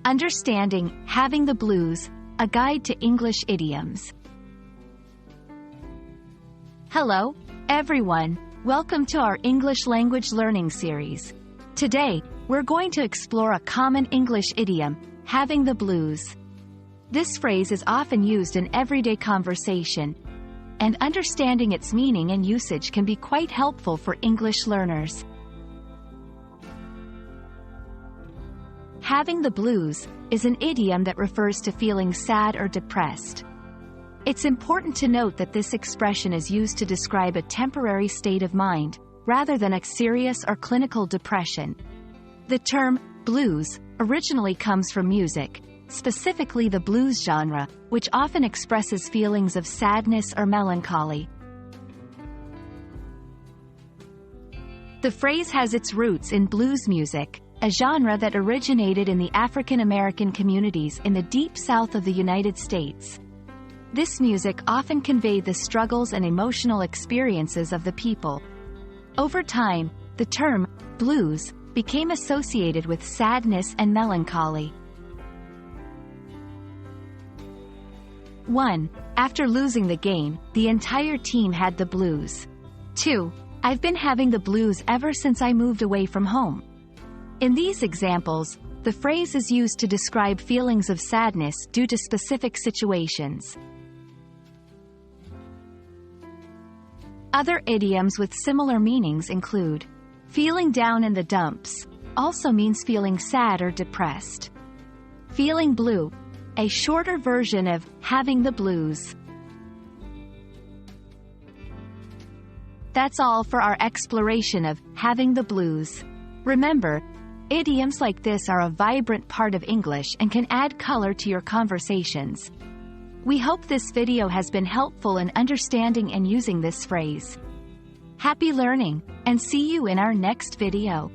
Understanding, Having the Blues, a guide to English idioms. Hello, everyone. Welcome to our English language learning series. Today, we're going to explore a common English idiom, having the blues. This phrase is often used in everyday conversation, and understanding its meaning and usage can be quite helpful for English learners. Having the blues is an idiom that refers to feeling sad or depressed. It's important to note that this expression is used to describe a temporary state of mind, rather than a serious or clinical depression. The term blues originally comes from music, specifically the blues genre, which often expresses feelings of sadness or melancholy. The phrase has its roots in blues music, a genre that originated in the African American communities in the deep South of the United States. This music often conveyed the struggles and emotional experiences of the people. Over time, the term blues became associated with sadness and melancholy. 1. After losing the game, the entire team had the blues. 2. I've been having the blues ever since I moved away from home. In these examples, the phrase is used to describe feelings of sadness due to specific situations. Other idioms with similar meanings include feeling down in the dumps, also means feeling sad or depressed. Feeling blue, a shorter version of having the blues. That's all for our exploration of having the blues. Remember, idioms like this are a vibrant part of English and can add color to your conversations. We hope this video has been helpful in understanding and using this phrase. Happy learning, and see you in our next video.